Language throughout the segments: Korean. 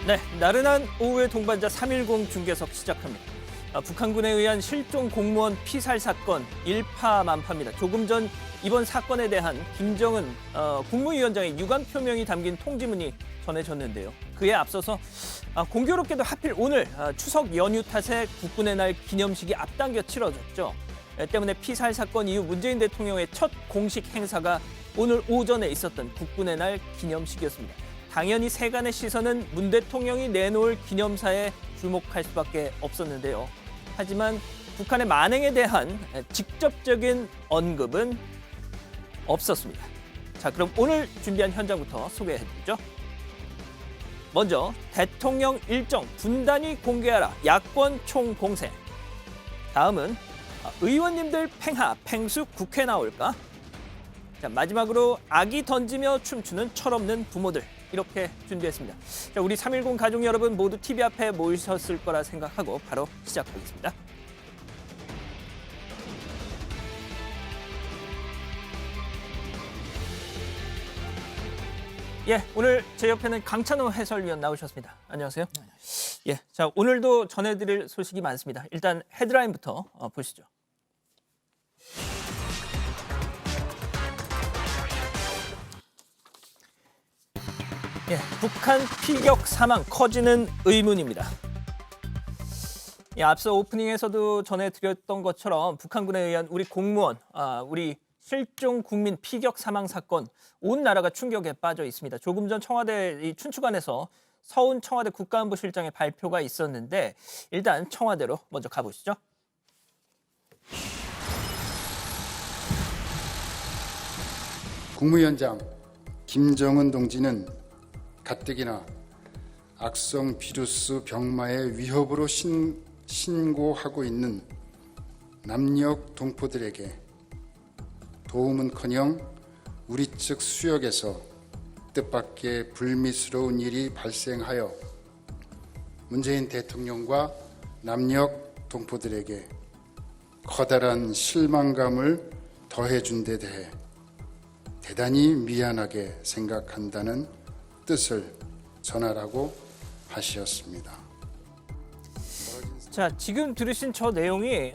네, 나른한 오후의 동반자 3.10 중계석 시작합니다. 북한군에 의한 실종 공무원 피살 사건 일파만파입니다. 조금 전 이번 사건에 대한 김정은 국무위원장의 유감 표명이 담긴 통지문이 전해졌는데요. 그에 앞서서 공교롭게도 하필 오늘 추석 연휴 탓에 국군의 날 기념식이 앞당겨 치러졌죠. 때문에 피살 사건 이후 문재인 대통령의 첫 공식 행사가 오늘 오전에 있었던 국군의 날 기념식이었습니다. 당연히 세간의 시선은 문 대통령이 내놓을 기념사에 주목할 수밖에 없었는데요. 하지만 북한의 만행에 대한 직접적인 언급은 없었습니다. 자, 그럼 오늘 준비한 현장부터 소개해드리죠. 먼저 대통령 일정 분단위 공개하라 야권 총공세. 다음은 의원님들 팽하 팽수 국회 나올까? 자, 마지막으로 아기 던지며 춤추는 철없는 부모들. 이렇게 준비했습니다. 자, 우리 3.10 가족 여러분 모두 TV 앞에 모이셨을 거라 생각하고 바로 시작하겠습니다. 예, 오늘 제 옆에는 강찬호 해설위원 나오셨습니다. 안녕하세요. 예, 자, 오늘도 전해드릴 소식이 많습니다. 일단 헤드라인부터 보시죠. 예, 북한 피격 사망 커지는 의문입니다. 예, 앞서 오프닝에서도 전해드렸던 것처럼 북한군에 의한 우리 공무원, 우리 실종 국민 피격 사망 사건, 온 나라가 충격에 빠져 있습니다. 조금 전 청와대 이 춘추관에서 서훈 청와대 국가안보실장의 발표가 있었는데 일단 청와대로 먼저 가보시죠. 국무위원장 김정은 동지는 가뜩이나 악성 비루스 병마의 위협으로 신고하고 있는 남녘 동포들에게 도움은커녕 우리 측 수역에서 뜻밖의 불미스러운 일이 발생하여 문재인 대통령과 남녘 동포들에게 커다란 실망감을 더해준 데 대해 대단히 미안하게 생각한다는 뜻을 전하라고 하셨습니다. 자, 지금 들으신 저 내용이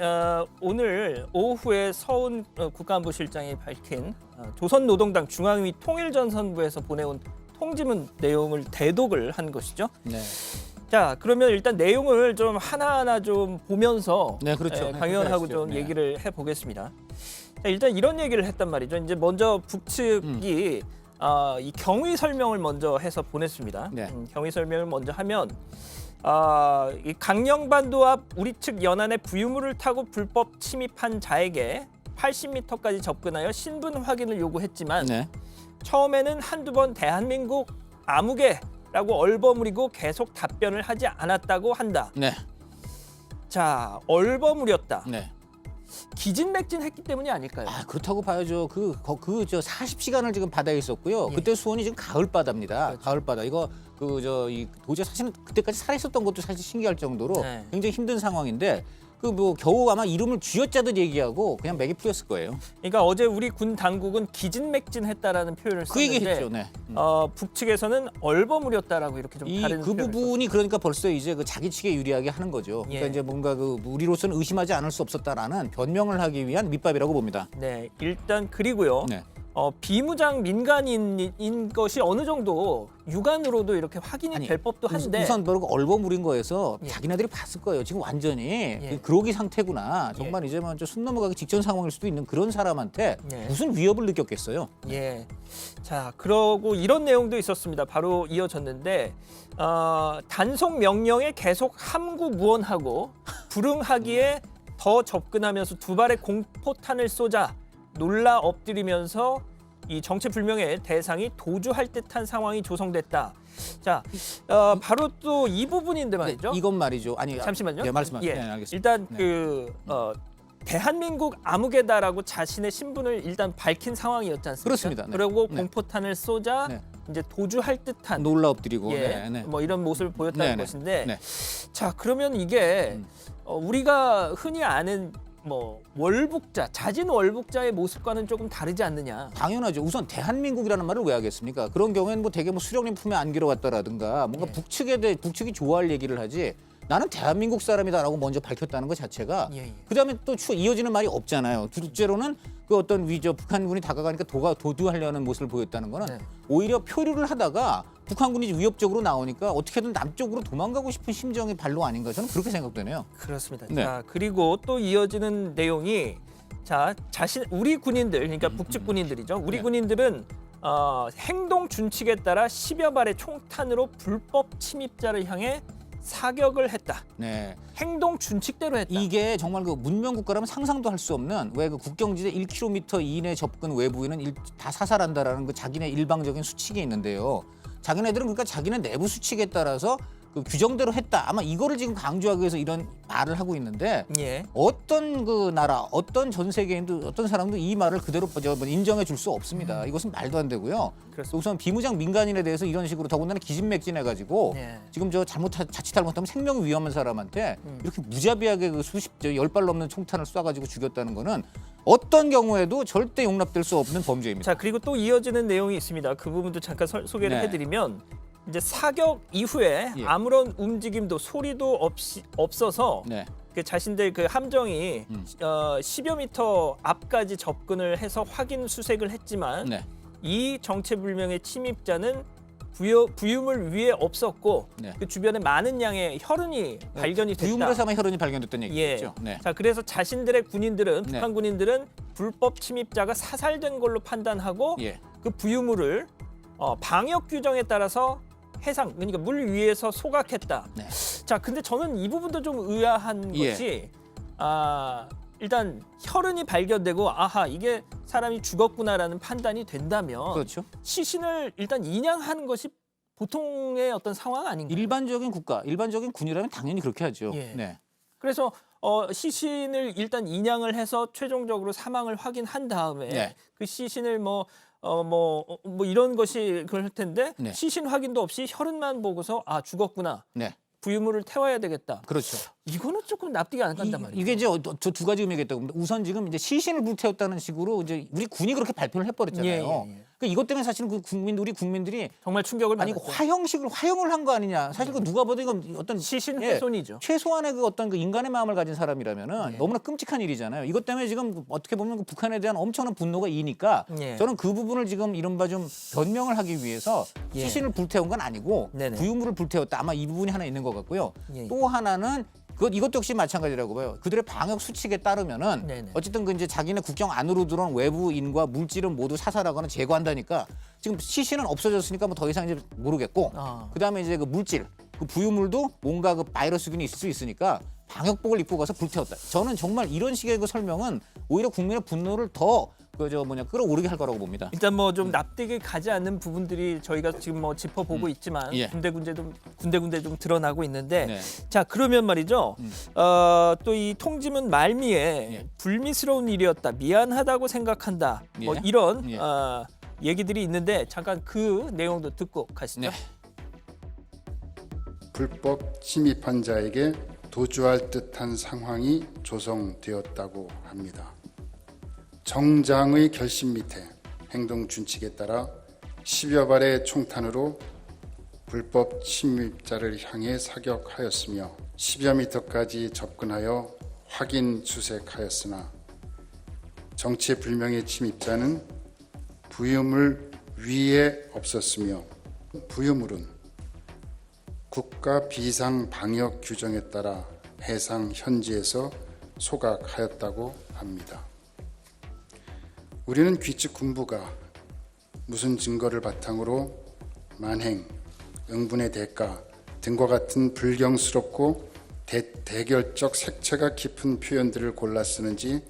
오늘 오후에 서훈 국가안보실장이 밝힌 조선노동당 중앙위 통일전선부에서 보내온 통지문 내용을 대독을 한 것이죠. 네. 자, 그러면 일단 내용을 좀 하나하나 좀 보면서 네, 그렇죠. 강 의원하고 네, 좀 네. 얘기를 해보겠습니다. 자, 일단 이런 얘기를 했단 말이죠. 이제 먼저 북측이 이 경위 설명을 먼저 해서 보냈습니다. 네. 경위 설명을 먼저 하면 이 강령반도 앞 우리 측 연안에 부유물을 타고 불법 침입한 자에게 80m까지 접근하여 신분 확인을 요구했지만 네. 처음에는 한두 번 대한민국 아무개라고 얼버무리고 계속 답변을 하지 않았다고 한다. 네. 자, 얼버무렸다. 네. 기진맥진했기 때문이 아닐까요? 그렇다고 봐야죠. 저 40시간을 지금 바다에 있었고요. 예. 그때 수온이 지금 가을 바다입니다. 그렇죠. 가을 바다. 이거 이 도저히 사실은 그때까지 살아 있었던 것도 사실 신기할 정도로 네. 굉장히 힘든 상황인데 겨우 아마 이름을 쥐어짜듯 얘기하고 그냥 맥이 풀렸을 거예요. 그러니까 어제 우리 군 당국은 기진맥진했다라는 표현을 그 썼는데 얘기했죠. 네. 북측에서는 얼버무렸다라고 이렇게 좀 다른 그 표현을 부분이 그러니까 벌써 이제 자기 측에 유리하게 하는 거죠. 그러니까 예. 이제 뭔가 우리로서는 의심하지 않을 수 없었다라는 변명을 하기 위한 밑밥이라고 봅니다. 네, 일단 그리고요. 네. 비무장 민간인인 것이 어느 정도 육안으로도 이렇게 확인이 될 법도 한데 우선 바로 얼버무린 거에서 예. 자기네들이 봤을 거예요. 지금 완전히 예. 그러기 상태구나. 정말 이제 먼저 숨 넘어가기 직전 상황일 수도 있는 그런 사람한테 예. 무슨 위협을 느꼈겠어요. 예. 자, 그러고 이런 내용도 있었습니다. 바로 이어졌는데 단속 명령에 계속 함구무언하고 불응하기에 더 접근하면서 두 발의 공포탄을 쏘자 놀라 엎드리면서 이 정체불명의 대상이 도주할 듯한 상황이 조성됐다. 자, 바로 또 이 부분인데 말이죠. 이건 말이죠. 아니 잠시만요. 네, 말씀하세요. 예. 네, 알겠습니다. 일단 네. 대한민국 아무개다라고 자신의 신분을 일단 밝힌 상황이었지 않습니까? 그렇습니다. 네. 그리고 네. 공포탄을 쏘자 네. 이제 도주할 듯한 놀라 엎드리고 예, 뭐 이런 모습을 보였다는 네, 네. 것인데 네. 자, 그러면 이게 우리가 흔히 아는 뭐 월북자, 자진 월북자의 모습과는 조금 다르지 않느냐. 당연하죠. 우선 대한민국이라는 말을 왜 하겠습니까? 그런 경우에는 뭐 대개 뭐 수령님 품에 안기러 갔다라든가 뭔가 예. 북측이 좋아할 얘기를 하지. 나는 대한민국 사람이다라고 먼저 밝혔다는 것 자체가 예, 예. 그다음에 또 이어지는 말이 없잖아요. 둘째로는 그 어떤 북한군이 다가가니까 도주하려는 모습을 보였다는 거는 네. 오히려 표류를 하다가 북한군이 위협적으로 나오니까 어떻게든 남쪽으로 도망가고 싶은 심정이 발로 아닌가 저는 그렇게 생각되네요. 그렇습니다. 네. 자, 그리고 또 이어지는 내용이 자, 우리 군인들, 그러니까 북측 군인들이죠. 우리 네. 군인들은 행동 준칙에 따라 10여 발의 총탄으로 불법 침입자를 향해 사격을 했다. 네. 행동 준칙대로 했다. 이게 정말 그 문명 국가라면 상상도 할 수 없는 왜 그 국경지대 1km 이내 접근 외부인은 다 사살한다라는 그 자기네 일방적인 수칙이 있는데요. 자기네들은 그러니까 자기네 내부 수칙에 따라서 그 규정대로 했다. 아마 이거를 지금 강조하기 위해서 이런 말을 하고 있는데 예. 어떤 그 나라, 어떤 전 세계인도 어떤 사람도 이 말을 그대로 인정해 줄 수 없습니다. 이것은 말도 안 되고요. 그렇습니다. 우선 비무장 민간인에 대해서 이런 식으로 더군다나 기진맥진해가지고 예. 지금 저 자칫 잘못하면 생명이 위험한 사람한테 이렇게 무자비하게 그 열 발 넘는 총탄을 쏴가지고 죽였다는 거는 어떤 경우에도 절대 용납될 수 없는 범죄입니다. 자, 그리고 또 이어지는 내용이 있습니다. 그 부분도 잠깐 소개를 네. 해드리면 이제 사격 이후에 예. 아무런 움직임도 소리도 없어서 네. 그 자신들 그 함정이 10여 미터 앞까지 접근을 해서 확인 수색을 했지만 네. 이 정체불명의 침입자는 부유물 위에 없었고 네. 그 주변에 많은 양의 혈흔이 발견이 됐다. 부유물에서 아마 혈흔이 발견됐다는 예. 얘기죠. 네. 자, 그래서 자신들의 군인들은 네. 북한 군인들은 불법 침입자가 사살된 걸로 판단하고 예. 그 부유물을 방역 규정에 따라서 해상, 그러니까 물 위에서 소각했다. 네. 자, 근데 저는 이 부분도 좀 의아한 예. 것이 일단 혈흔이 발견되고 아하 이게 사람이 죽었구나라는 판단이 된다면 그렇죠. 시신을 일단 인양하는 것이 보통의 어떤 상황 아닌가요? 일반적인 국가, 일반적인 군이라면 당연히 그렇게 하죠. 예. 네. 그래서 시신을 일단 인양을 해서 최종적으로 사망을 확인한 다음에 네. 그 시신을 뭐 이런 것이 그럴 텐데 네. 시신 확인도 없이 혈흔만 보고서 아 죽었구나 네. 부유물을 태워야 되겠다. 그렇죠. 이거는 조금 납득이 안 간단 말이에요. 이게 이제 저 두 가지 의미가 있다고 봅니다. 우선 지금 이제 시신을 불태웠다는 식으로 이제 우리 군이 그렇게 발표를 해버렸잖아요. 예, 예, 예. 그러니까 이것 때문에 사실은 그 우리 국민들이 정말 충격을 아니 받았죠. 화형을 한 거 아니냐. 사실 그 누가 봐도 이건 어떤 시신 예, 훼손이죠. 최소한의 그 어떤 그 인간의 마음을 가진 사람이라면은 너무나 끔찍한 일이잖아요. 이것 때문에 지금 어떻게 보면 그 북한에 대한 엄청난 분노가 이니까 예. 저는 그 부분을 지금 이른바 좀 변명을 하기 위해서 예. 시신을 불태운 건 아니고 네네. 부유물을 불태웠다. 아마 이 부분이 하나 있는 것 같고요. 예. 또 하나는 이것도 역시 마찬가지라고 봐요. 그들의 방역 수칙에 따르면은 네네. 어쨌든 그 이제 자기네 국경 안으로 들어온 외부인과 물질은 모두 사살하거나 제거한다니까 지금 시신은 없어졌으니까 뭐 더 이상 이제 모르겠고 그다음에 이제 그 물질 그 부유물도 뭔가 그 바이러스균이 있을 수 있으니까 방역복을 입고 가서 불태웠다. 저는 정말 이런 식의 그 설명은 오히려 국민의 분노를 더 끌어오르게 할 거라고 봅니다. 일단 뭐 좀 납득이 가지 않는 부분들이 저희가 지금 뭐 짚어보고 있지만 예. 군데군데 좀 드러나고 있는데 네. 자 그러면 말이죠. 또 이 통지문 말미에 예. 불미스러운 일이었다. 미안하다고 생각한다. 뭐 예. 이런 예. 얘기들이 있는데 잠깐 그 내용도 듣고 가시죠. 네. 불법 침입한 자에게 도주할 듯한 상황이 조성되었다고 합니다. 정장의 결심 밑에 행동 준칙에 따라 10여 발의 총탄으로 불법 침입자를 향해 사격하였으며 10여 미터까지 접근하여 확인 수색하였으나 정체불명의 침입자는 부유물 위에 없었으며 부유물은 국가 비상 방역 규정에 따라 해상 현지에서 소각하였다고 합니다. 우리는 귀측 군부가 무슨 증거를 바탕으로 만행, 응분의 대가 등과 같은 불경스럽고 대결적 색채가 깊은 표현들을 골라 쓰는지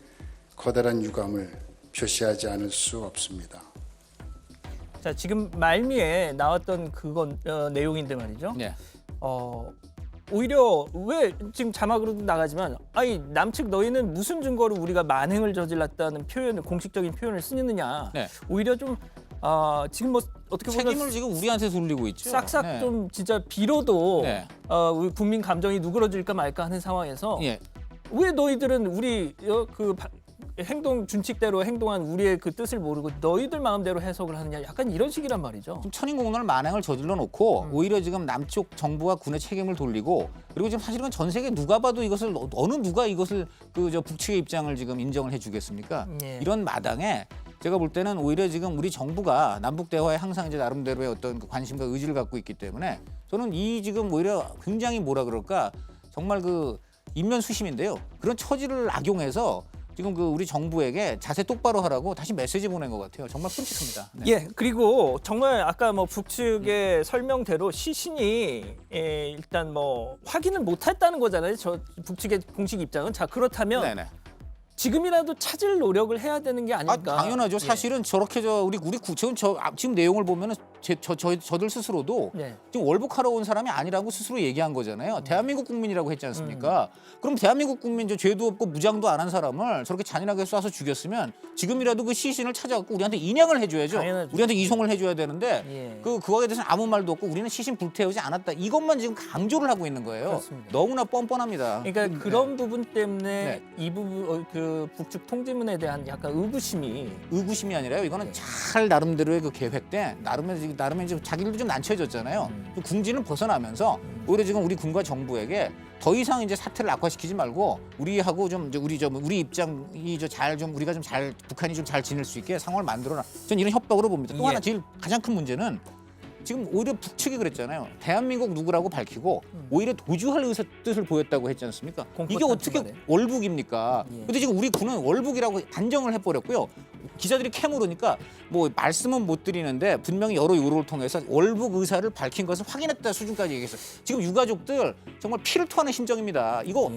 커다란 유감을 표시하지 않을 수 없습니다. 자 지금 말미에 나왔던 그건 내용인데 말이죠. 네. 오히려 왜 지금 자막으로도 나가지만 아니 남측 너희는 무슨 증거로 우리가 만행을 저질렀다는 표현을 공식적인 표현을 쓰느냐. 네. 오히려 좀 지금 뭐 어떻게 보면 책임을 지금 우리한테 돌리고 있죠. 싹싹 네. 좀 진짜 빌어도 네. 우리 국민 감정이 누그러질까 말까 하는 상황에서 예. 왜 너희들은 우리 행동 준칙대로 행동한 우리의 그 뜻을 모르고 너희들 마음대로 해석을 하느냐 약간 이런 식이란 말이죠. 지금 천인공론을 만행을 저질러 놓고 오히려 지금 남쪽 정부와 군의 책임을 돌리고 그리고 지금 사실은 전 세계 누가 봐도 이것을 어느 누가 이것을 북측의 입장을 지금 인정을 해주겠습니까? 예. 이런 마당에 제가 볼 때는 오히려 지금 우리 정부가 남북 대화에 항상 이제 나름대로의 어떤 그 관심과 의지를 갖고 있기 때문에 저는 이 지금 오히려 굉장히 뭐라 그럴까 정말 그 인면수심인데요. 그런 처지를 악용해서 지금 그 우리 정부에게 자세 똑바로 하라고 다시 메시지 보낸 것 같아요. 정말 끔찍합니다. 네. 예, 그리고 정말 아까 뭐 북측의 설명대로 시신이 일단 뭐 확인을 못했다는 거잖아요. 저 북측의 공식 입장은. 자, 그렇다면 네네. 지금이라도 찾을 노력을 해야 되는 게 아닐까. 당연하죠. 사실은 저렇게 지금 내용을 보면은 저들 스스로도 네. 지금 월북하러 온 사람이 아니라고 스스로 얘기한 거잖아요. 대한민국 국민이라고 했지 않습니까? 그럼 대한민국 국민 죄도 없고 무장도 안 한 사람을 저렇게 잔인하게 쏴서 죽였으면 지금이라도 그 시신을 찾아갖고 우리한테 인양을 해줘야죠. 당연하죠. 우리한테 이송을 해줘야 되는데 예. 그거에 대해서는 아무 말도 없고 우리는 시신 불태우지 않았다. 이것만 지금 강조를 하고 있는 거예요. 그렇습니다. 너무나 뻔뻔합니다. 그러니까 그런 부분 때문에 네. 이 부분 그 북측 통지문에 대한 약간 의구심이 아니라요. 이거는 잘 나름대로의 그 계획된 나름의 지금 자기들도 좀 난처해졌잖아요. 궁지는 벗어나면서 오히려 지금 우리 군과 정부에게 더 이상 이제 사태를 악화시키지 말고 우리하고 좀 이제 우리 입장이 우리가 좀 잘 북한이 좀 잘 지낼 수 있게 상황을 만들어라. 저는 이런 협박으로 봅니다. 또 예. 하나 제일 가장 큰 문제는 지금 오히려 북측이 그랬잖아요. 대한민국 누구라고 밝히고 오히려 도주할 뜻을 보였다고 했지 않습니까? 이게 공포탄 어떻게 주말에. 월북입니까? 예. 근데 지금 우리 군은 월북이라고 단정을 해버렸고요. 기자들이 캐물으니까 뭐 말씀은 못 드리는데 분명히 여러 요로를 통해서 월북 의사를 밝힌 것을 확인했다 수준까지 얘기했어요. 지금 유가족들 정말 피를 토하는 심정입니다. 이거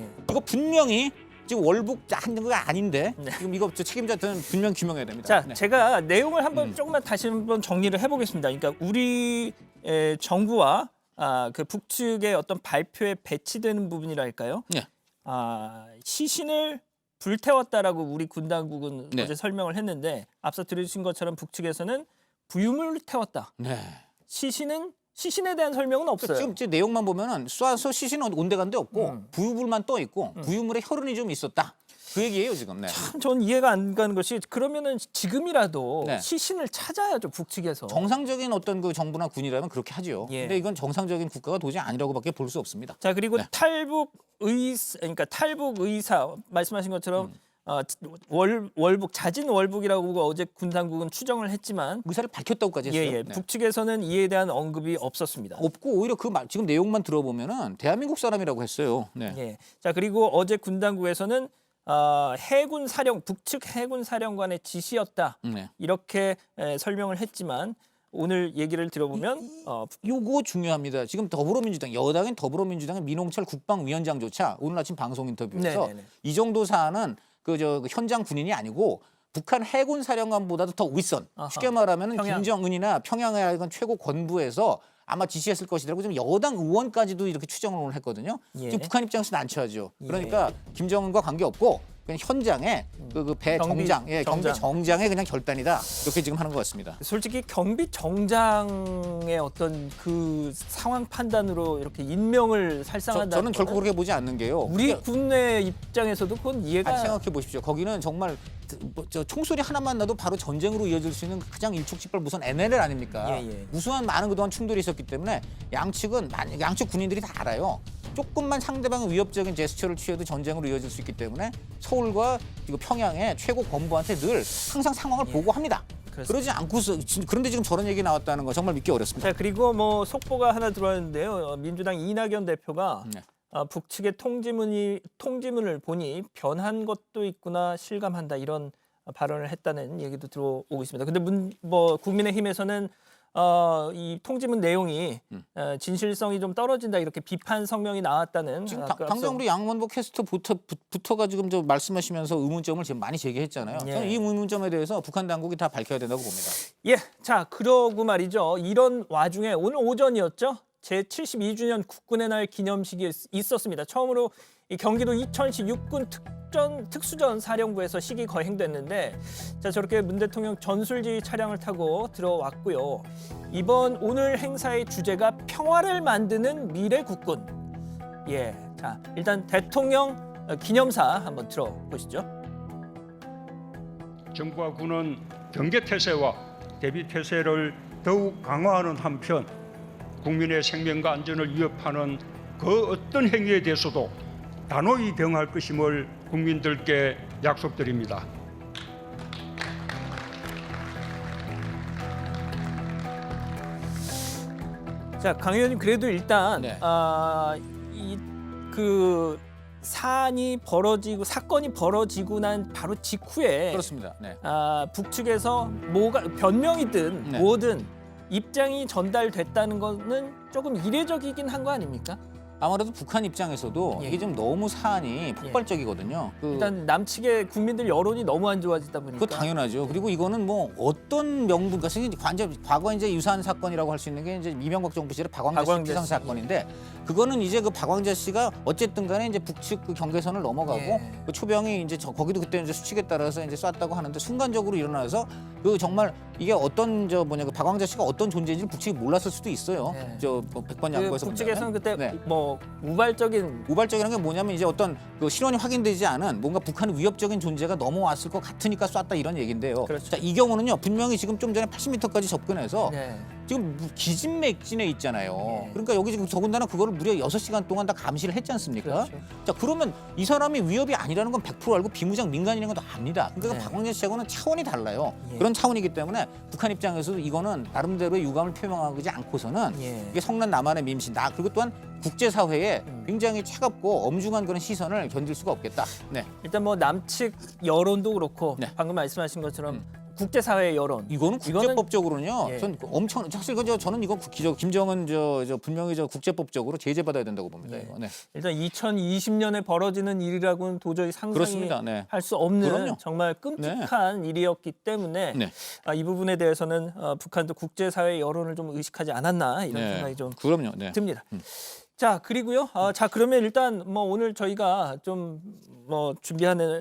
분명히 지금 월북 하는 거 아닌데 지금 이거 책임자들은 분명 규명해야 됩니다. 자, 네. 제가 내용을 한번 조금만 다시 한번 정리를 해보겠습니다. 그러니까 우리 정부와 그 북측의 어떤 발표에 배치되는 부분이랄까요? 네. 시신을 불태웠다라고 우리 군 당국은 네. 어제 설명을 했는데 앞서 들으신 것처럼 북측에서는 부유물을 태웠다. 네. 시신에 대한 설명은 없어요. 지금 제 내용만 보면은 쏴서 시신은 온데간데 없고 부유물만 떠 있고 부유물에 혈흔이 좀 있었다. 그 얘기예요 지금. 네. 참 전 이해가 안 가는 것이 그러면은 지금이라도 네. 시신을 찾아야죠 북측에서. 정상적인 어떤 그 정부나 군이라면 그렇게 하죠. 예. 근데 이건 정상적인 국가가 도저히 아니라고밖에 볼 수 없습니다. 자 그리고 네. 탈북 의사 말씀하신 것처럼 월북 자진 월북이라고 어제 군 당국은 추정을 했지만 의사를 밝혔다고까지 했어요. 예. 네. 북측에서는 이에 대한 언급이 없었습니다. 없고 오히려 지금 내용만 들어보면은 대한민국 사람이라고 했어요. 네. 예. 자 그리고 어제 군 당국에서는 북측 해군 사령관의 지시였다 네. 이렇게 설명을 했지만 오늘 얘기를 들어보면 요거 중요합니다. 지금 여당인 더불어민주당의 민홍철 국방위원장조차 오늘 아침 방송 인터뷰에서 네네네. 이 정도 사안은 그 현장 군인이 아니고 북한 해군 사령관보다도 더 윗선. 아하. 쉽게 말하면 평양. 김정은이나 평양의 최고 권부에서 아마 지시했을 것이라고 지금 여당 의원까지도 이렇게 추정을 오늘 했거든요. 예. 지금 북한 입장에서 난처하죠. 그러니까 김정은과 관계없고 그냥 현장에 배 정장, 경비 정장의 그냥 결단이다. 이렇게 지금 하는 것 같습니다. 솔직히 경비 정장의 어떤 그 상황 판단으로 이렇게 인명을 살상한다. 저는 결코 그렇게 보지 않는 게요. 우리 그게 군의 입장에서도 그건 이해가 생각해 보십시오. 거기는 정말 총소리 하나만 나도 바로 전쟁으로 이어질 수 있는 가장 일촉즉발 무선 NLL 아닙니까? 예. 무수한 많은 그동안 충돌이 있었기 때문에 양측 군인들이 다 알아요. 조금만 상대방의 위협적인 제스처를 취해도 전쟁으로 이어질 수 있기 때문에 서울과 평양의 최고 권부한테 늘 항상 상황을 보고합니다. 그렇습니다. 그러지 않고서 그런데 지금 저런 얘기 나왔다는 거 정말 믿기 어렵습니다. 자 그리고 뭐 속보가 하나 들어왔는데요. 민주당 이낙연 대표가 네. 북측의 통지문을 보니 변한 것도 있구나 실감한다 이런 발언을 했다는 얘기도 들어오고 있습니다. 근데 국민의힘에서는 이 통지문 내용이 진실성이 좀 떨어진다 이렇게 비판 성명이 나왔다는 지금 아까 당장 앞서- 우리 양원복 캐스터부터가 지금 말씀하시면서 의문점을 지금 많이 제기했잖아요. 예. 저는 이 의문점에 대해서 북한 당국이 다 밝혀야 된다고 봅니다. 예, 자 그러고 말이죠. 이런 와중에 오늘 오전이었죠. 제72주년 국군의 날 기념식이 있었습니다. 처음으로 이 경기도 이천시 육군 특수전 사령부에서 식이 거행됐는데 자 저렇게 문 대통령 전술지 차량을 타고 들어왔고요. 오늘 행사의 주제가 평화를 만드는 미래 국군. 예, 자 일단 대통령 기념사 한번 들어보시죠. 정부와 군은 경계태세와 대비태세를 더욱 강화하는 한편 국민의 생명과 안전을 위협하는 그 어떤 행위에 대해서도 단호히 대응할 것임을 국민들께 약속드립니다. 자, 강 의원님 그래도 일단 네. 그 사건이 벌어지고 난 바로 직후에 그렇습니다. 네. 북측에서 뭐가 변명이든 네. 뭐든 입장이 전달됐다는 거는 조금 이례적이긴 한 거 아닙니까? 아무래도 북한 입장에서도 예. 이게 좀 너무 사안이 폭발적이거든요. 일단 남측의 국민들 여론이 너무 안 좋아지다 보니까 그거 당연하죠. 그리고 이거는 뭐 어떤 명분, 과거 이제 유사한 사건이라고 할 수 있는 게 이제 이명박 정부 시절에 박광자 씨 박광자 피상 씨. 사건인데 그거는 이제 그 박광자 씨가 어쨌든 간에 이제 북측 그 경계선을 넘어가고 예. 그 초병이 이제 거기도 그때 이제 수칙에 따라서 이제 쐈다고 하는데 순간적으로 일어나서 그 정말 이게 어떤 그 박광자 씨가 어떤 존재인지 북측이 몰랐을 수도 있어요. 예. 뭐 100번 그 양보해서 북측에서는 그때 네. 뭐 우발적인 우발적이라는 게 뭐냐면 이제 어떤 그 실현이 확인되지 않은 뭔가 북한의 위협적인 존재가 넘어왔을 것 같으니까 쐈다 이런 얘기인데요. 그렇죠. 자, 이 경우는요 분명히 지금 좀 전에 80m까지 접근해서 네. 지금 기진맥진에 있잖아요. 네. 그러니까 여기 지금 더군다나 그거를 무려 6시간 동안 다 감시를 했지 않습니까? 그렇죠. 자 그러면 이 사람이 위협이 아니라는 건 100% 알고 비무장 민간인인 것도 압니다. 그러니까 네. 박광재 씨하고는 차원이 달라요. 예. 그런 차원이기 때문에 북한 입장에서도 이거는 나름대로의 유감을 표명하지 않고서는 예. 이게 성난 남한의 밈신 그리고 또한 국제사회에 음. 굉장히 차갑고 엄중한 그런 시선을 견딜 수가 없겠다. 네. 일단 뭐 남측 여론도 그렇고 네. 방금 말씀하신 것처럼 국제사회 여론 이거는 국제법적으로는요. 예. 전 엄청 사실 저는 이거 김정은 분명히 국제법적으로 제재받아야 된다고 봅니다. 예. 이거. 네. 일단 2020년에 벌어지는 일이라고는 도저히 상상이 그렇습니다. 네. 할 수 없는 그럼요. 정말 끔찍한 일이었기 때문에 네. 이 부분에 대해서는 북한도 국제사회 여론을 좀 의식하지 않았나 이런 생각이 좀 그럼요. 네. 듭니다. 자, 그리고요. 자, 그러면 일단 뭐 오늘 저희가 좀 뭐 준비하는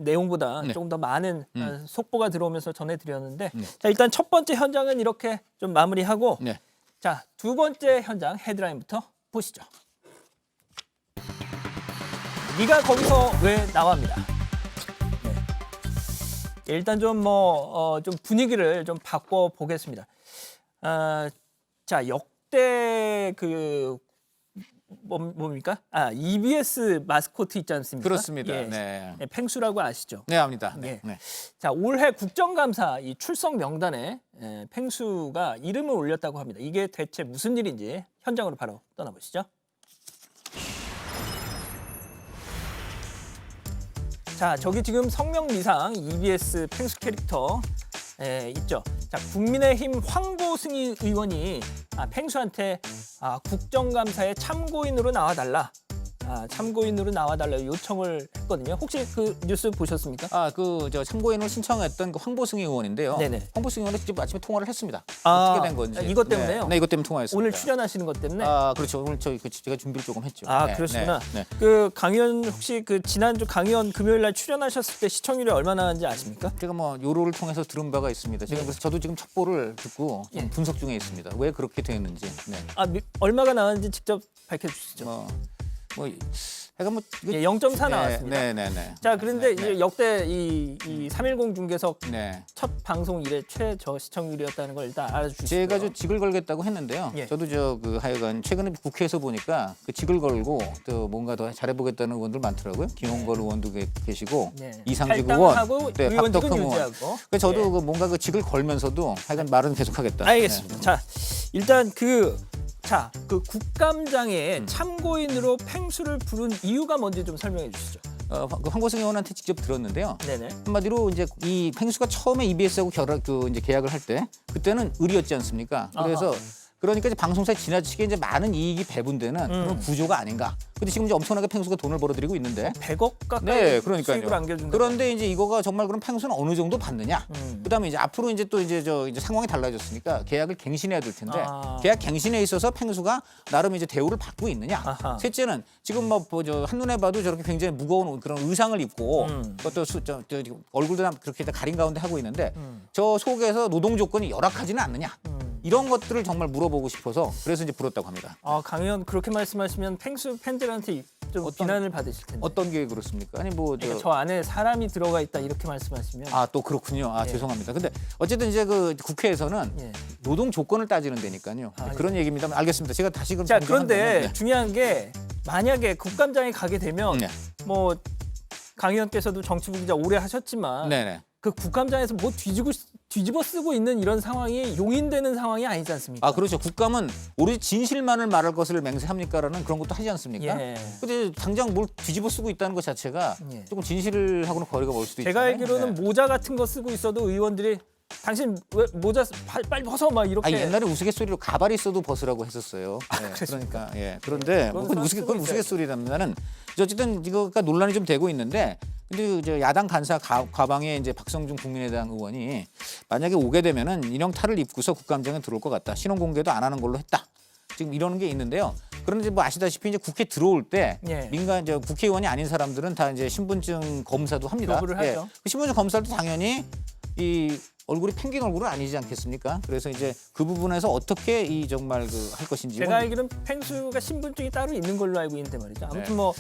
내용보다 네. 조금 더 많은 속보가 들어오면서 전해드렸는데 네. 자, 일단 첫 번째 현장은 이렇게 좀 마무리하고 네. 자, 두 번째 현장 헤드라인부터 보시죠. 네가 거기서 왜 나와입니다. 네. 일단 좀 좀 분위기를 좀 바꿔 보겠습니다. 자, 역대 그 뭡니까? EBS 마스코트 있지 않습니까? 그렇습니다. 예. 네. 예, 팽수라고 아시죠? 네, 압니다. 네. 예. 네. 자, 올해 국정감사 이 출석 명단에 팽수가 이름을 올렸다고 합니다. 이게 대체 무슨 일인지 현장으로 바로 떠나보시죠. 자, 저기 지금 성명미상 EBS 팽수 캐릭터 있죠. 자, 국민의힘 황보승희 의원이 팽수한테 국정감사에 참고인으로 나와달라. 참고인으로 나와달라 요청을 했거든요. 혹시 그 뉴스 보셨습니까? 참고인을 신청했던 그 황보승희 의원인데요. 네네. 황보승희 의원이 직접 아침에 통화를 했습니다. 아, 어떻게 된 건지. 이것 때문에요? 네, 이것 때문에 통화했습니다. 오늘 출연하시는 것 때문에. 그렇죠. 오늘 제가 준비를 조금 했죠. 네, 그러시구나. 네, 네. 그 강 의원 혹시 그 지난주 강 의원 금요일 날 출연하셨을 때 시청률이 얼마나 나왔는지 아십니까? 제가 뭐 요로를 통해서 들은 바가 있습니다. 지금 그래서 저도 지금 첩보를 듣고 좀 예. 분석 중에 있습니다. 왜 그렇게 되었는지. 네. 얼마가 나왔는지 직접 밝혀주시죠. 제가 뭐 이거- 0.4 나왔습니다. 네. 자, 그런데 네, 이제 역대 이 310 중계석 네. 첫 방송 이래 최저 시청률이었다는 걸 일단 알아주시고요. 제가 직을 걸겠다고 했는데요. 예. 저도 하여간 최근에 국회에서 보니까 그 직을 걸고 또 뭔가 더 잘해보겠다는 의원들 많더라고요. 김홍걸 의원도 계시고 네. 이상직 의원, 탈당하고 네, 의원직은 박덕흠 의원. 유지하고. 그래서 저도 네. 뭔가 그 직을 걸면서도 하여간 말은 계속하겠다. 알겠습니다. 자, 일단 그 국감장에 참고인으로 팽수를 부른 이유가 뭔지 좀 설명해 주시죠. 그 황보승 의원한테 직접 들었는데요. 네네. 한마디로 이제 이 팽수가 처음에 EBS하고 이제 계약을 할 때 그때는 을이었지 않습니까? 그래서 그러니까 이제 방송사에 지나치게 이제 많은 이익이 배분되는 그런 구조가 아닌가. 근데 지금 이제 엄청나게 팽수가 돈을 벌어들이고 있는데 100억 가까이 네, 수익을 그러니까요. 안겨준다. 그런데 이제 이거가 정말 그럼 팽수는 어느 정도 받느냐? 그다음에 이제 앞으로 이제 또 이제 상황이 달라졌으니까 계약을 갱신해야 될 텐데 계약 갱신에 있어서 팽수가 나름 이제 대우를 받고 있느냐? 아하. 셋째는 지금 한눈에 봐도 저렇게 굉장히 무거운 그런 의상을 입고 그것도 얼굴도 그렇게 다 가린 가운데 하고 있는데 저 속에서 노동 조건이 열악하지는 않느냐? 이런 것들을 정말 물어보고 싶어서 그래서 이제 불렀다고 합니다. 강 의원 그렇게 말씀하시면 팽수 팬들한테 좀 비난을 받으실 텐데. 어떤 게 그렇습니까? 아니 뭐 저 그러니까 저 안에 사람이 들어가 있다 이렇게 말씀하시면 아, 또 그렇군요. 아, 예. 죄송합니다. 근데 어쨌든 이제 그 국회에서는 예. 노동 조건을 따지는 데니까요. 아, 그런 얘기입니다. 알겠습니다. 제가 다시 그럼 자, 정정한다면, 그런데 네. 중요한 게 만약에 국감장에 가게 되면 네. 뭐 강 의원께서도 정치부 기자 오래 하셨지만 네네. 그 국감장에서 뭐 뒤집어 쓰고 있는 이런 상황이 용인되는 상황이 아니지 않습니까? 아, 그렇죠. 국감은 오로지 진실만을 말할 것을 맹세합니까라는 그런 것도 하지 않습니까? 예. 근데 당장 뭘 뒤집어 쓰고 있다는 것 자체가 예. 조금 진실하고는 거리가 멀 수도 제가 있잖아요. 알기로는 네. 모자 같은 거 쓰고 있어도 의원들이 당신 왜 모자 빨리 벗어 막 이렇게 아니, 옛날에 우스갯소리로 가발이 있어도 벗으라고 했었어요. 네, 그러니까 예. 그런데 그건 그건 쓰고 있어야죠. 우스갯소리라면은 어쨌든 이거가 논란이 좀 되고 있는데 근데 이제 야당 간사 과방에 이제 박성준 국민의당 의원이 만약에 오게 되면은 인형탈을 입고서 국감장에 들어올 것 같다. 신원 공개도 안 하는 걸로 했다. 지금 이러는 게 있는데요. 그런데 뭐 아시다시피 이제 국회 들어올 때 예. 민간 이제 국회의원이 아닌 사람들은 다 이제 신분증 검사도 합니다. 교부를 하죠. 그 신분증 검사도 당연히 이 얼굴이 펭귄 얼굴은 아니지 않겠습니까? 그래서 이제 그 부분에서 어떻게 이 정말 그 할 것인지 제가 알기로는 펭수가 신분증이 따로 있는 걸로 알고 있는데 말이죠. 아무튼 네. 뭐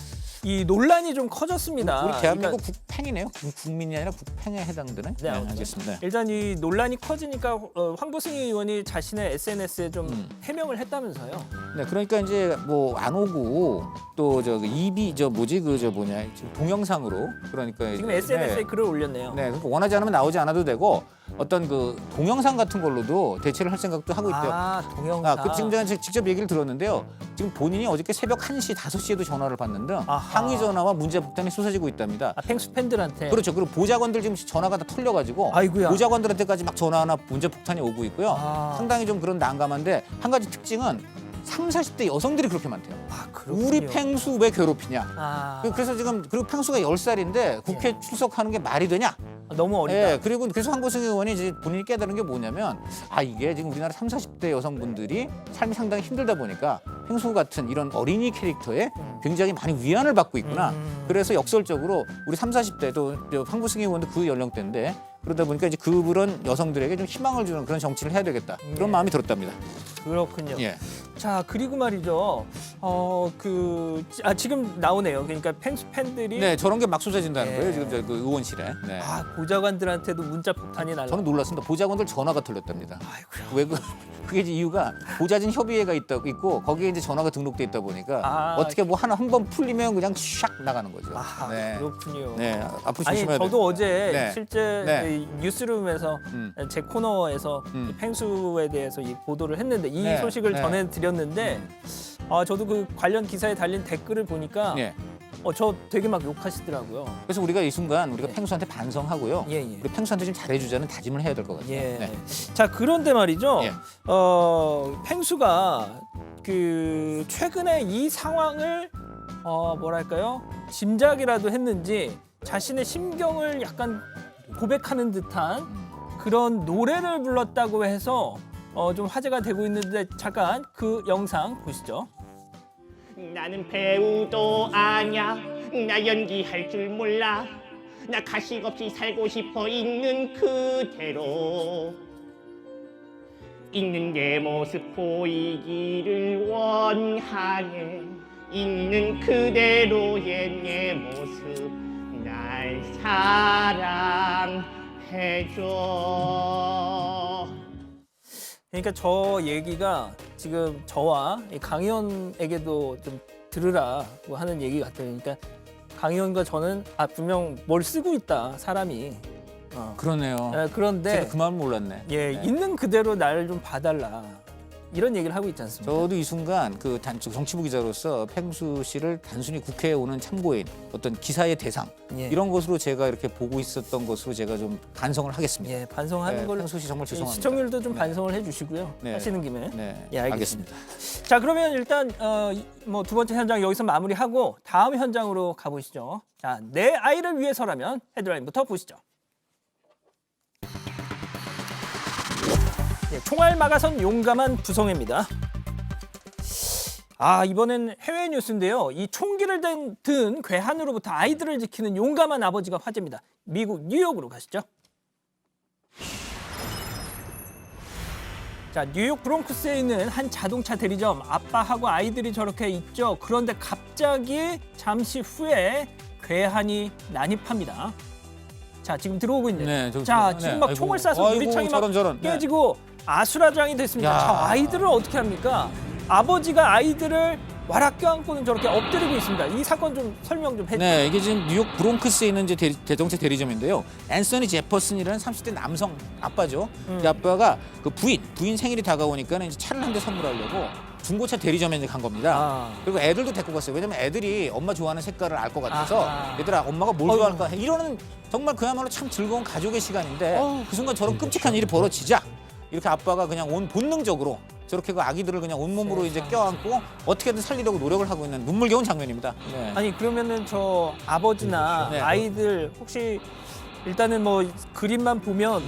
이 논란이 좀 커졌습니다. 우리 대한민국 그러니까 국팽이네요. 국민이 아니라 국팽에 해당되는. 네, 아무튼. 알겠습니다. 일단 이 논란이 커지니까 황보승 의원이 자신의 SNS에 좀 해명을 했다면서요. 네, 그러니까 이제 뭐 안 오고 또 저 입이 저 뭐지 그 저 뭐냐 지금 동영상으로 그러니까 지금 이제, SNS에 네. 글을 올렸네요. 네, 그러니까 원하지 않으면 나오지 않아도 되고 어떤 그 동영상 같은 걸로도 대체를 할 생각도 하고 있대요. 아, 동영상. 그 지금 제가 직접 얘기를 들었는데요. 지금 본인이 어저께 새벽 1시, 5시에도 전화를 받는 등 아하. 항의 전화와 문제 폭탄이 쏟아지고 있답니다. 아, 펭수 팬들한테. 그렇죠. 그리고 보좌관들 지금 전화가 다 털려가지고 아이고야. 보좌관들한테까지 막 전화나 문제 폭탄이 오고 있고요. 아. 상당히 좀 그런 난감한데 한 가지 특징은 30, 40대 여성들이 그렇게 많대요. 아, 그렇군요. 우리 펭수 왜 괴롭히냐. 아, 그래서 지금 그리고 펭수가 10살인데 국회 출석하는 게 말이 되냐. 너무 어리다. 예, 그리고 그래서 황보승 의원이 이제 본인이 깨달은 게 뭐냐면 이게 지금 우리나라 30, 40대 여성분들이 삶이 상당히 힘들다 보니까 펭수 같은 이런 어린이 캐릭터에 굉장히 많이 위안을 받고 있구나. 그래서 역설적으로 우리 30, 40대도 황보승 의원도 그 연령대인데 그러다 보니까 이제 그런 여성들에게 좀 희망을 주는 그런 정치를 해야 되겠다. 그런 마음이 들었답니다. 그렇군요. 예. 자, 그리고 말이죠. 지금 나오네요. 그러니까 펭수 팬들이 네, 저런 게 막 쏟아진다는 예. 거예요. 지금 저 그 의원실에. 네. 보좌관들한테도 문자 폭탄이 날라. 저는 놀랐습니다. 보좌관들 전화가 털렸답니다. 아이고야. 왜 그게 이제 이유가 보좌진 협의회가 있고 거기에 이제 전화가 등록돼 있다 보니까 아. 어떻게 뭐 하나 한 번 풀리면 그냥 샥 나가는 거죠. 아, 네. 그렇군요. 네, 앞으로 아니 조심해야 돼요. 저도 어제 네. 실제 네. 이 뉴스룸에서 제 코너에서 이 펭수에 대해서 이 보도를 했는데 이 네. 소식을 네. 전해드렸는데 저도 그 관련 기사에 달린 댓글을 보니까 예. 저 되게 막 욕하시더라고요. 그래서 우리가 이 순간 우리가 네. 펭수한테 반성하고요. 예, 예. 우리 펭수한테 좀 잘해주자는 다짐을 해야 될 것 같아요. 예. 네. 자, 그런데 말이죠. 예. 펭수가 그 최근에 이 상황을 뭐랄까요? 짐작이라도 했는지 자신의 심경을 약간 고백하는 듯한 그런 노래를 불렀다고 해서 좀 화제가 되고 있는데 잠깐 그 영상 보시죠. 나는 배우도 아냐 나 연기할 줄 몰라 나 가식 없이 살고 싶어 있는 그대로 있는 내 모습 보이기를 원하네 있는 그대로의 내 모습 날 사랑해줘. 그러니까 저 얘기가 지금 저와 강 의원에게도 좀 들으라고 하는 얘기 같아요. 그러니까 강 의원과 저는 분명 뭘 쓰고 있다 사람이. 그러네요. 그런데 제가 그 마음 몰랐네. 예, 네. 있는 그대로 나를 좀 봐달라 이런 얘기를 하고 있지 않습니까? 저도 이 순간 그 정치부 기자로서 펭수 씨를 단순히 국회에 오는 참고인, 어떤 기사의 대상 예. 이런 것으로 제가 이렇게 보고 있었던 것으로 제가 좀 반성을 하겠습니다. 예, 반성하는 네, 걸 펭수 씨 정말 죄송합니다. 시청률도 좀 반성을 해주시고요. 네. 하시는 김에. 네, 예, 알겠습니다. 자, 그러면 일단 뭐 두 번째 현장 여기서 마무리하고 다음 현장으로 가보시죠. 자, 내 아이를 위해서라면 헤드라인부터 보시죠. 예, 총알 막아선 용감한 부성애입니다. 이번엔 해외 뉴스인데요. 이 총기를 든 괴한으로부터 아이들을 지키는 용감한 아버지가 화제입니다. 미국 뉴욕으로 가시죠. 자, 뉴욕 브롱크스에 있는 한 자동차 대리점. 아빠하고 아이들이 저렇게 있죠. 그런데 갑자기 잠시 후에 괴한이 난입합니다. 자, 지금 들어오고 있네요. 네, 저기 자, 들어오네. 지금 막 아이고, 총을 쏴서 아이고, 유리창이 막 저런. 네. 깨지고 아수라장이 됐습니다. 야. 자, 아이들을 어떻게 합니까? 아버지가 아이들을 와락 껴안고는 저렇게 엎드리고 있습니다. 이 사건 좀 설명 좀 해주세요. 네, 이게 지금 뉴욕 브롱크스에 있는 이제 대정차 대리점인데요. 앤서니 제퍼슨이라는 30대 남성 아빠죠. 이 아빠가 그 부인 생일이 다가오니까 이제 차를 한 대 선물하려고 중고차 대리점에 이제 간 겁니다. 아. 그리고 애들도 데리고 갔어요. 왜냐면 애들이 엄마 좋아하는 색깔을 알 것 같아서 아하. 얘들아 엄마가 뭘 좋아할까 이러는 정말 그야말로 참 즐거운 가족의 시간인데 그 순간 저런 끔찍한 일이 벌어지자 이렇게 아빠가 그냥 온 본능적으로 저렇게 그 아기들을 그냥 온몸으로 이제 껴안고 어떻게든 살리려고 노력을 하고 있는 눈물겨운 장면입니다. 네. 아니 그러면은 저 아버지나 네. 아이들 혹시 일단은 뭐 그림만 보면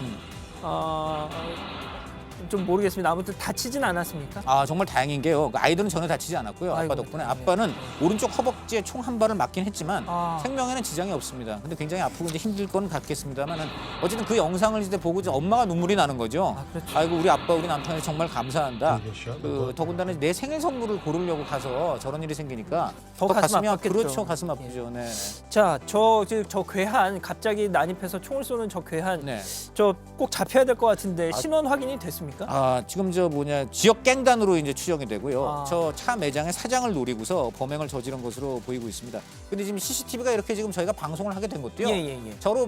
좀 모르겠습니다. 아무튼 다치진 않았습니까? 아 정말 다행인 게요. 그 아이들은 전혀 다치지 않았고요. 아이고, 아빠 덕분에 다행이네요. 아빠는 오른쪽 허벅지에 총 한 발을 맞긴 했지만 아. 생명에는 지장이 없습니다. 근데 굉장히 아프고 이제 힘들 건 같겠습니다만은 어쨌든 그 영상을 이제 보고 이제 엄마가 눈물이 나는 거죠. 아, 그렇죠. 아이고 우리 아빠 우리 남편이 정말 감사한다. 그 더군다나 내 생일 선물을 고르려고 가서 저런 일이 생기니까 더 가슴 아팠겠죠. 그렇죠. 가슴 아프죠. 네. 자, 저 괴한 갑자기 난입해서 총을 쏘는 저 괴한 네. 저 꼭 잡혀야 될 것 같은데 신원 확인이 됐습니까? 아 지금 저 지역 갱단으로 이제 추정이 되고요. 아. 저 차 매장의 사장을 노리고서 범행을 저지른 것으로 보이고 있습니다. 근데 지금 CCTV가 이렇게 지금 저희가 방송을 하게 된 것도요. 예.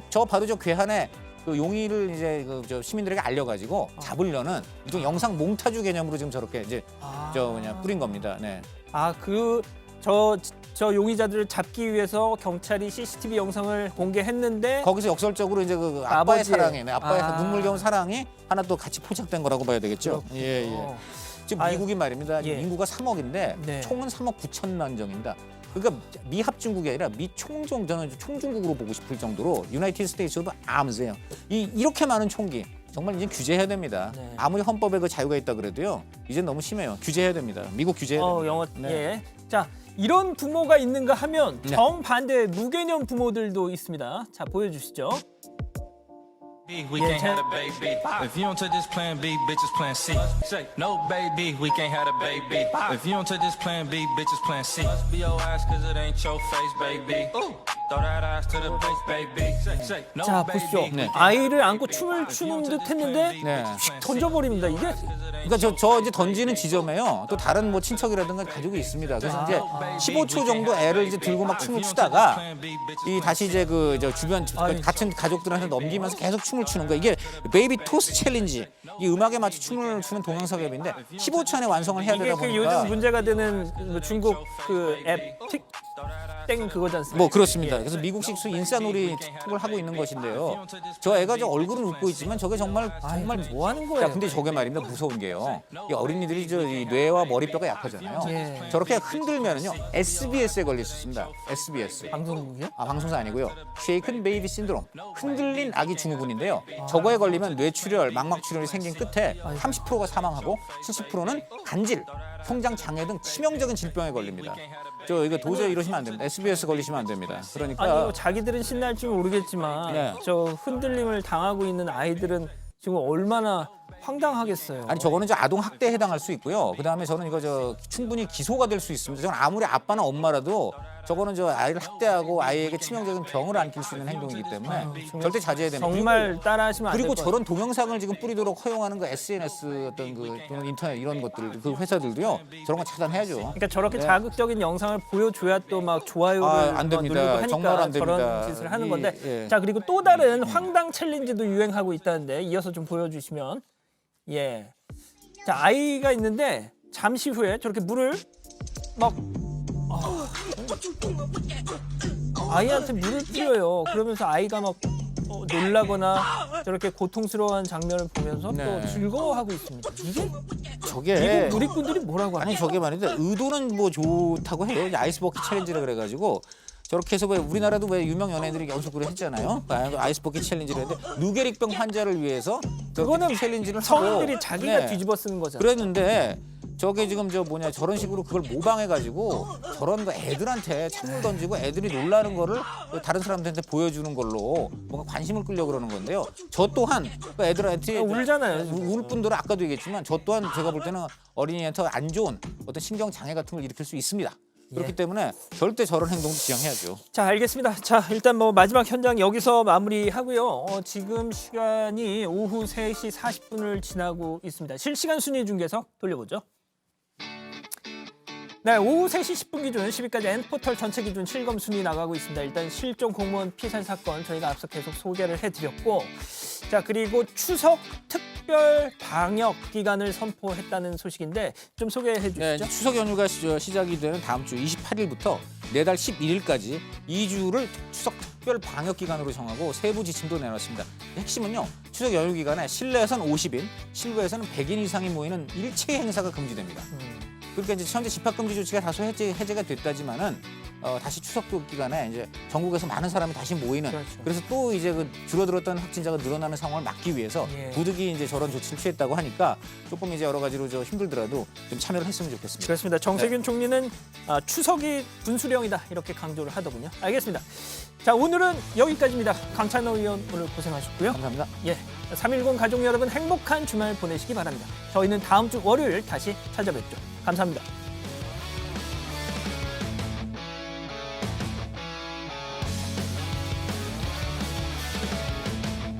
저 바로 저 괴한의 그 용의를 이제 저 시민들에게 알려가지고 잡으려는 일종 영상 몽타주 개념으로 지금 저렇게 이제 뿌린 겁니다. 네. 저 용의자들을 잡기 위해서 경찰이 CCTV 영상을 공개했는데 거기서 역설적으로 이제 그 아빠의 아버지의- 사랑이, 아빠의 아. 눈물겨운 사랑이 하나 또 같이 포착된 거라고 봐야 되겠죠. 그렇군요. 예. 지금 아유, 미국이 말입니다. 예. 인구가 3억인데 네. 총은 3억 9천만 정입니다. 그러니까 미합중국이 아니라 미총종 저는 총중국으로 보고 싶을 정도로 유나이티드 스테이츠 오브 암스예요. 이렇게 많은 총기 정말 이제 규제해야 됩니다. 네. 아무리 헌법에 그 자유가 있다 그래도요. 이제 너무 심해요. 규제해야 됩니다. 미국 규제해야 됩니다. 영어 네. 예. 자, 이런 부모가 있는가 하면 네. 정반대 무개념 부모들도 있습니다. 자, 보여주시죠. We can't have a baby. If you don't touch this plan B, bitches plan C. Say no baby, we can't have a baby. If you don't touch this plan B, bitches plan C. Must be your ass cause it ain't your face, baby. Throw that ass to the base, baby. Say no 자, baby. 보시죠. 네. 아이를 안고 춤을 추는 듯 했는데 네. 던져버립니다. 이게 그러니까 저 이제 던지는 지점에요. 또 다른 뭐 친척이라든가 가족이 있습니다. 그래서 이제 15초 정도 애를 이제 들고 막 춤을 추다가 이 다시 이제 저 주변 같은 가족들한테 넘기면서 계속 춤을 추는 거예요. 이게 베이비 토스 챌린지. 이 음악에 맞춰 춤을 추는 동영상앱인데 15초 안에 완성을 해야 이게 되다 그 보니까 요즘 문제가 되는 그 중국 그 앱 틱땡 그거지 않습니까? 뭐 그렇습니다. 그래서 미국식 인싸놀이 틱톡을 하고 있는 것인데요. 저 애가 저 얼굴은 웃고 있지만 저게 정말 뭐 하는 거예요? 자, 근데 저게 말입니다. 무서운 게요. 이 어린이들이 이 뇌와 머리뼈가 약하잖아요. 예. 저렇게 흔들면은요. SBS에 걸릴 수 있습니다. SBS. 방송국이요? 방송사 아니고요. 쉐이큰 베이비 신드롬. 흔들린 아기 증후군인데요. 저거에 걸리면 뇌출혈, 망막출혈이 생긴 끝에 30%가 사망하고 70%는 간질, 성장 장애 등 치명적인 질병에 걸립니다. 이거 도저히 이러시면 안 됩니다. SBS 걸리시면 안 됩니다. 그러니까 아니 자기들은 신날지 모르겠지만 네. 저 흔들림을 당하고 있는 아이들은 지금 얼마나 황당하겠어요. 아니 저거는 아동 학대에 해당할 수 있고요. 그다음에 저는 이거 충분히 기소가 될 수 있습니다. 저는 아무리 아빠나 엄마라도 저거는 아이를 학대하고 아이에게 치명적인 병을 안길 수 있는 행동이기 때문에 절대 자제해야 됩니다. 정말 따라하시면 안 그리고 될 것 저런 동영상을 지금 뿌리도록 허용하는 그 SNS 어떤 또는 인터넷 이런 것들 그 회사들도요. 저런 거 차단해야죠. 그러니까 저렇게 네. 자극적인 영상을 보여줘야 또 막 좋아요를 안 됩니다. 누르고 하니까 정말 안 됩니다. 저런 짓을 하는 건데 예. 자 그리고 또 다른 황당 챌린지도 유행하고 있다는데 이어서 좀 보여주시면 예. 자 아이가 있는데 잠시 후에 저렇게 물을 막 아이한테 물을 뿌려요. 그러면서 아이가 막 놀라거나 저렇게 고통스러워하는 장면을 보면서 네. 또 즐거워하고 있습니다. 이게 저게 미국 누리꾼들이 뭐라고 하냐? 아니 저게 말인데 의도는 뭐 좋다고 해요. 이제 아이스버킷 챌린지라 그래가지고 저렇게 해서 왜 우리나라도 왜 유명 연예인들이 연속으로 했잖아요. 아이스버킷 챌린지를 했는데 누게릭병 환자를 위해서 그거는 챌린지를 하고 성인들이 자기가 네. 뒤집어 쓰는 거잖아요. 그랬는데 저게 지금 저런 식으로 그걸 모방해가지고 저런 거 애들한테 찬물 던지고 애들이 놀라는 거를 다른 사람들한테 보여주는 걸로 뭔가 관심을 끌려 그러는 건데요. 저 또한 그 애들한테 울잖아요. 울 뿐더러 아까도 얘기했지만 저 또한 제가 볼 때는 어린이한테 안 좋은 어떤 신경 장애 같은 걸 일으킬 수 있습니다. 그렇기 때문에 절대 저런 행동도 지양해야죠. 자, 알겠습니다. 자, 일단 뭐 마지막 현장 여기서 마무리하고요. 지금 시간이 오후 3시 40분을 지나고 있습니다. 실시간 순위 중계석 돌려보죠. 네, 오후 3시 10분 기준 10위까지 N포털 전체 기준 실검 순위 나가고 있습니다. 일단 실종 공무원 피살 사건 저희가 앞서 계속 소개를 해드렸고, 자, 그리고 추석 특별 방역 기간을 선포했다는 소식인데 좀 소개해 주시죠. 네, 이제 추석 연휴가 시작이 되는 다음 주 28일부터 내달 11일까지 2주를 추석 특별 방역 기간으로 정하고 세부 지침도 내놨습니다. 핵심은요, 추석 연휴 기간에 실내에서는 50인, 실외에서는 100인 이상이 모이는 일체 행사가 금지됩니다. 그러니까 이제 현재 집합금지 조치가 다소 해제가 됐다지만은 다시 추석 기간에 이제 전국에서 많은 사람이 다시 모이는 그렇죠. 그래서 또 이제 그 줄어들었던 확진자가 늘어나는 상황을 막기 위해서 예. 부득이 이제 저런 조치를 취했다고 하니까 조금 이제 여러 가지로 힘들더라도 좀 참여를 했으면 좋겠습니다. 그렇습니다. 정세균 총리는 추석이 분수령이다 이렇게 강조를 하더군요. 알겠습니다. 자, 오늘은 여기까지입니다. 강찬호 의원 오늘 고생하셨고요. 감사합니다. 예, 3.10 가족 여러분 행복한 주말 보내시기 바랍니다. 저희는 다음 주 월요일 다시 찾아뵙죠. 감사합니다.